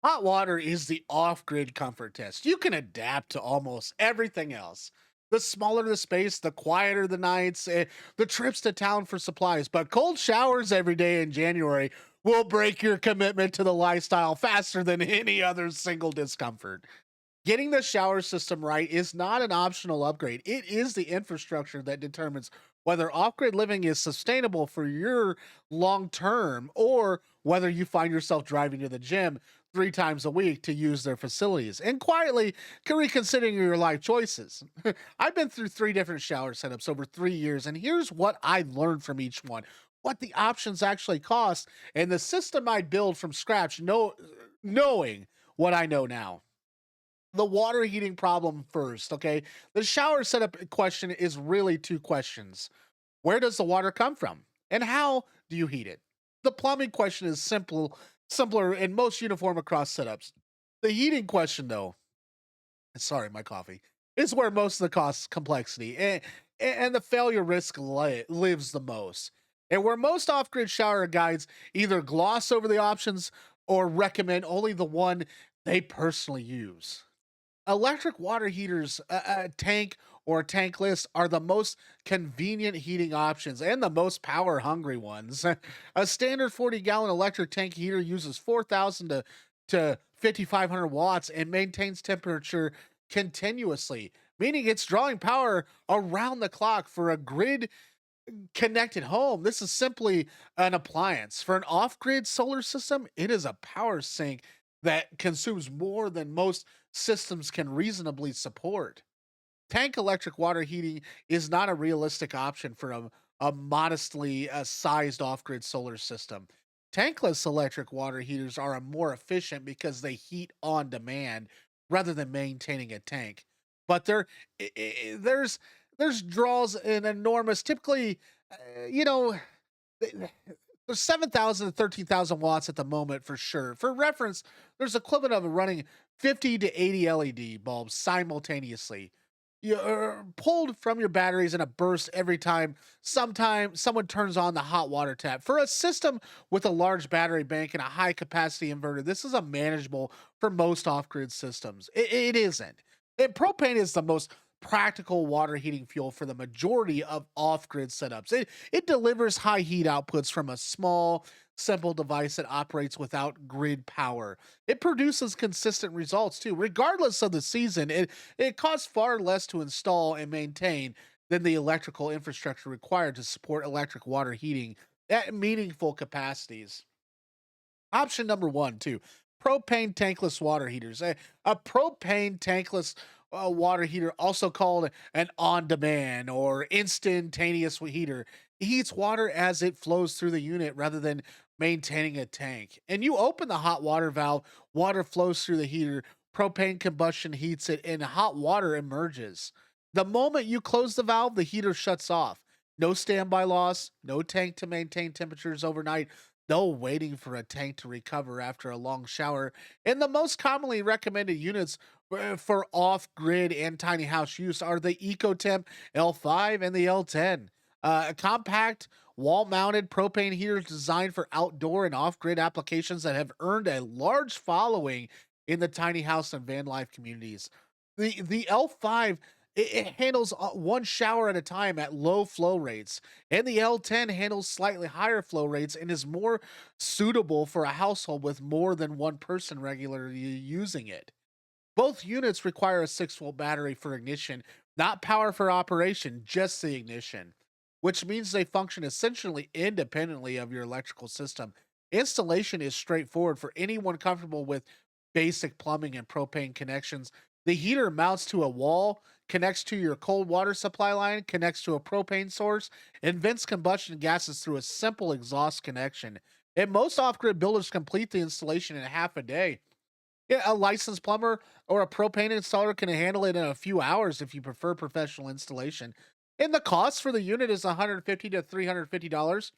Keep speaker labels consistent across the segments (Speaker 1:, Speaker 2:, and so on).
Speaker 1: Hot water is the off grid comfort test. You can adapt to almost everything else. The smaller the space, the quieter the nights, the trips to town for supplies. But cold showers every day in January will break your commitment to the lifestyle faster than any other single discomfort. Getting the shower system right is not an optional upgrade. It is the infrastructure that determines whether off grid living is sustainable for your long term or whether you find yourself driving to the gym 3 times a week to use their facilities and quietly can reconsidering your life choices. I've been through 3 different shower setups over 3 years, and here's what I learned from each one, what the options actually cost, and the system I'd build from scratch, knowing what I know now. The water heating problem first, okay? The shower setup question is really 2 questions. Where does the water come from? And how do you heat it? The plumbing question is simpler and most uniform across setups. The heating question, though, sorry, my coffee, is where most of the cost complexity and the failure risk lives the most. And where most off grid shower guides either gloss over the options or recommend only the one they personally use. Electric water heaters, a tank or tankless, are the most convenient heating options and the most power hungry ones. A standard 40-gallon electric tank heater uses 4,000 to 5,500 watts and maintains temperature continuously, meaning it's drawing power around the clock for a grid connected home. This is simply an appliance. For an off grid solar system, it is a power sink that consumes more than most systems can reasonably support. Tank electric water heating is not a realistic option for a modestly sized off grid solar system. Tankless electric water heaters are more efficient because they heat on demand rather than maintaining a tank. But there's draws an enormous, typically, you know, th- there's 7,000 to 13,000 watts at the moment for sure. For reference, there's equivalent of running 50 to 80 LED bulbs simultaneously. You're pulled from your batteries in a burst every time someone turns on the hot water tap. For a system with a large battery bank and a high capacity inverter, this is a manageable for most off-grid systems. It isn't. Propane is the most practical water heating fuel for the majority of off-grid setups. It delivers high heat outputs from a small, simple device that operates without grid power. It produces consistent results too, regardless of the season. It costs far less to install and maintain than the electrical infrastructure required to support electric water heating at meaningful capacities. Option number one, too, propane tankless water heaters. A propane tankless water heater, also called an on demand or instantaneous heater, heats water as it flows through the unit rather than maintaining a tank. And you open the hot water valve, water flows through the heater, propane combustion heats it, and hot water emerges. The moment you close the valve, the heater shuts off. No standby loss, no tank to maintain temperatures overnight, no waiting for a tank to recover after a long shower. And the most commonly recommended units for off grid and tiny house use are the EcoTemp L5 and the L10. Compact, wall mounted propane heaters designed for outdoor and off grid applications that have earned a large following in the tiny house and van life communities. The L5, it handles one shower at a time at low flow rates, and the L10 handles slightly higher flow rates and is more suitable for a household with more than one person regularly using it. Both units require a 6-volt battery for ignition, not power for operation, just the ignition, which means they function essentially independently of your electrical system. Installation is straightforward for anyone comfortable with basic plumbing and propane connections. The heater mounts to a wall, connects to your cold water supply line, connects to a propane source, and vents combustion gases through a simple exhaust connection. And most off grid builders complete the installation in half a day. Yeah, a licensed plumber or a propane installer can handle it in a few hours if you prefer professional installation. And the cost for the unit is $150 to $350.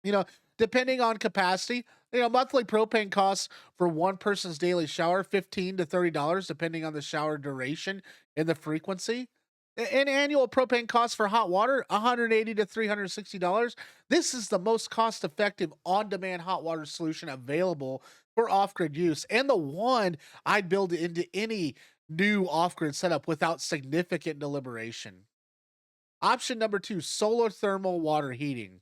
Speaker 1: You know, depending on capacity, monthly propane costs for one person's daily shower $15 to $30 depending on the shower duration and the frequency. An annual propane cost for hot water, $180 to $360. This is the most cost effective on demand hot water solution available for off grid use, and the one I'd build into any new off grid setup without significant deliberation. Option number two, solar thermal water heating.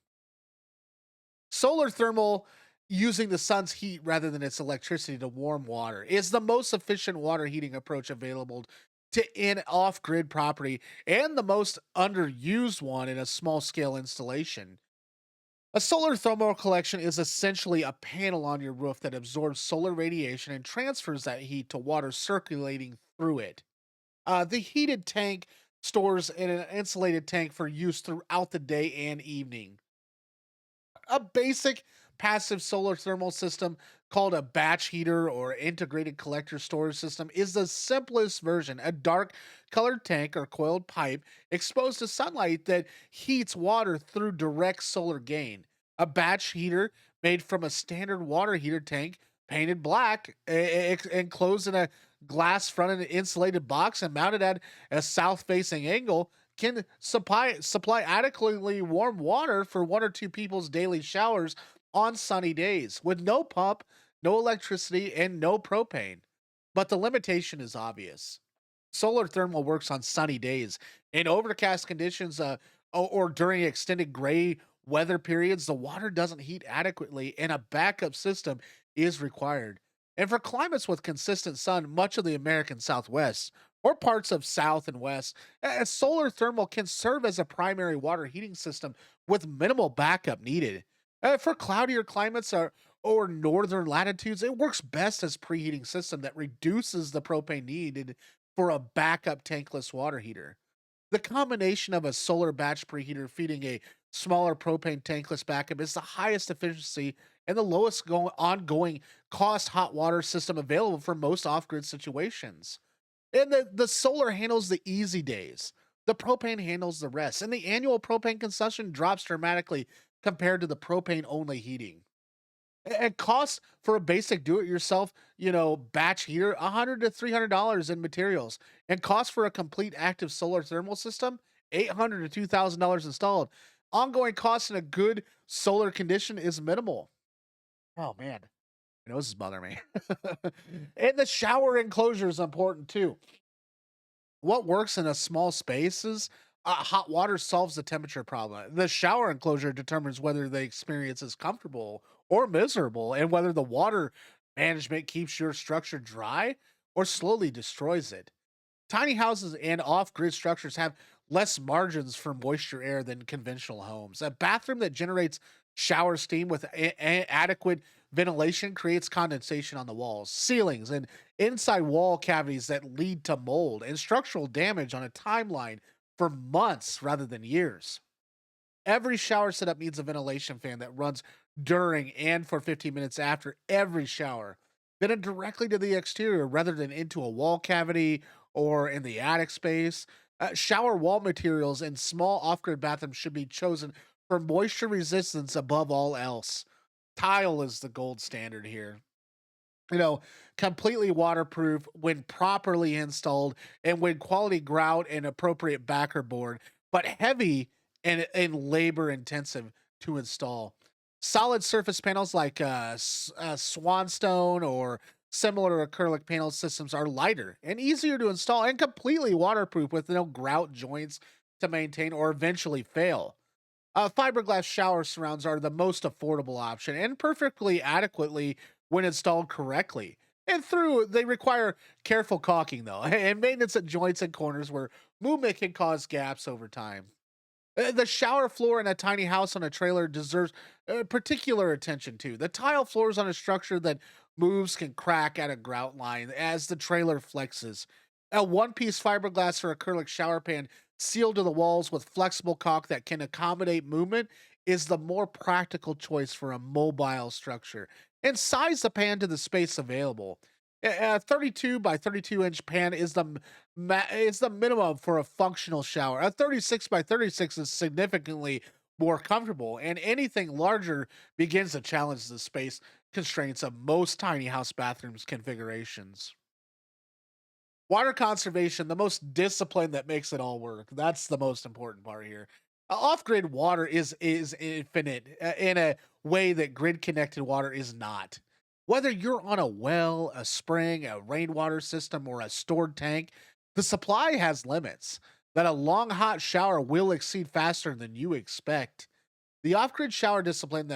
Speaker 1: Solar thermal, using the sun's heat rather than its electricity to warm water, is the most efficient water heating approach available to in off-grid property and the most underused one in a small-scale installation. A solar thermal collection is essentially a panel on your roof that absorbs solar radiation and transfers that heat to water circulating through it. The heated tank stores in an insulated tank for use throughout the day and evening. A basic passive solar thermal system called a batch heater or integrated collector storage system is the simplest version. A dark colored tank or coiled pipe exposed to sunlight that heats water through direct solar gain. A batch heater made from a standard water heater tank painted black, enclosed in a glass fronted insulated box and mounted at a south facing angle, can supply adequately warm water for one or two people's daily showers on sunny days with no pump, no electricity, and no propane. But the limitation is obvious. Solar thermal works on sunny days. In overcast conditions or during extended gray weather periods, the water doesn't heat adequately and a backup system is required. And for climates with consistent sun, much of the American Southwest or parts of South and West, solar thermal can serve as a primary water heating system with minimal backup needed. For cloudier climates or northern latitudes, it works best as preheating system that reduces the propane needed for a backup tankless water heater. The combination of a solar batch preheater feeding a smaller propane tankless backup is the highest efficiency and the lowest ongoing cost hot water system available for most off-grid situations. And the solar handles the easy days. The propane handles the rest, and the annual propane consumption drops dramatically compared to the propane only heating. And costs for a basic do-it-yourself, batch heater, $100 to $300 in materials, and cost for a complete active solar thermal system, $800 to $2,000 installed. Ongoing costs in a good solar condition is minimal. Oh man, my nose is bothering me. And the shower enclosure is important too. What works in a small spaces, hot water solves the temperature problem. The shower enclosure determines whether the experience is comfortable or miserable, and whether the water management keeps your structure dry or slowly destroys it. Tiny houses and off grid structures have less margins for moisture air than conventional homes. A bathroom that generates shower steam with adequate ventilation creates condensation on the walls, ceilings, and inside wall cavities that lead to mold and structural damage on a timeline for months rather than years. Every shower setup needs a ventilation fan that runs during and for 15 minutes after every shower, vented directly to the exterior rather than into a wall cavity or in the attic space. Shower wall materials in small off grid bathrooms should be chosen for moisture resistance above all else. Tile is the gold standard here. you know, Completely waterproof when properly installed and when quality grout and appropriate backer board, but heavy and labor intensive to install. Solid surface panels like Swanstone or similar acrylic panel systems are lighter and easier to install and completely waterproof with no grout joints to maintain or eventually fail. Fiberglass shower surrounds are the most affordable option and perfectly adequately when installed correctly. And through, they require careful caulking though, and maintenance at joints and corners where movement can cause gaps over time. The shower floor in a tiny house on a trailer deserves particular attention too. The tile floors on a structure that moves can crack at a grout line as the trailer flexes. A one piece fiberglass or acrylic shower pan sealed to the walls with flexible caulk that can accommodate movement is the more practical choice for a mobile structure. And size the pan to the space available. A 32 by 32-inch pan is is the minimum for a functional shower. A 36 by 36 is significantly more comfortable, and anything larger begins to challenge the space constraints of most tiny house bathrooms configurations. Water conservation, the most discipline that makes it all work. That's the most important part here. Off-grid water is infinite in a way that grid-connected water is not. Whether you're on a well, a spring, a rainwater system, or a stored tank, the supply has limits that a long hot shower will exceed faster than you expect. The off-grid shower discipline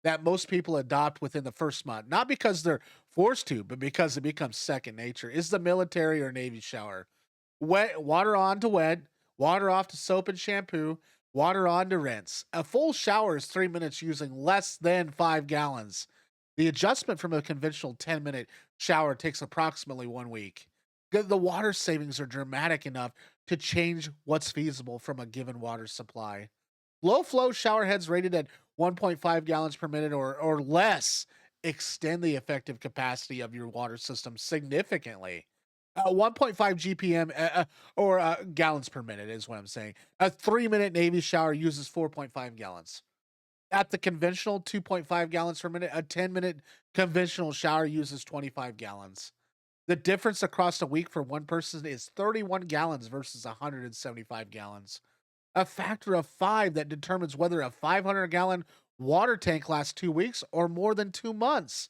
Speaker 1: that most people adopt within the first month, not because they're forced to, but because it becomes second nature, is the military or Navy shower. Wet water on to wet, water off to soap and shampoo, water on to rinse. A full shower is 3 minutes using less than 5 gallons. The adjustment from a conventional 10-minute shower takes approximately 1 week. The water savings are dramatic enough to change what's feasible from a given water supply. Low flow shower heads rated at 1.5 gallons per minute or less extend the effective capacity of your water system significantly. 1.5 GPM or gallons per minute is what I'm saying. A 3 minute Navy shower uses 4.5 gallons. At the conventional 2.5 gallons per minute, a 10-minute conventional shower uses 25 gallons. The difference across a week for one person is 31 gallons versus 175 gallons, a factor of 5 that determines whether a 500-gallon water tank lasts 2 weeks or more than 2 months.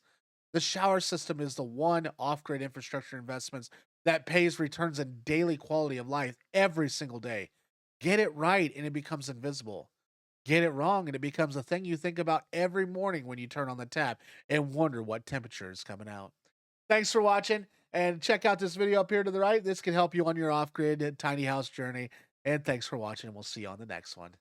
Speaker 1: The shower system is the one off grid infrastructure investments that pays returns in daily quality of life every single day. Get it right and it becomes invisible. Get it wrong and it becomes a thing you think about every morning when you turn on the tap and wonder what temperature is coming out. Thanks for watching and check out this video up here to the right. This can help you on your off grid tiny house journey. And thanks for watching. We'll see you on the next one.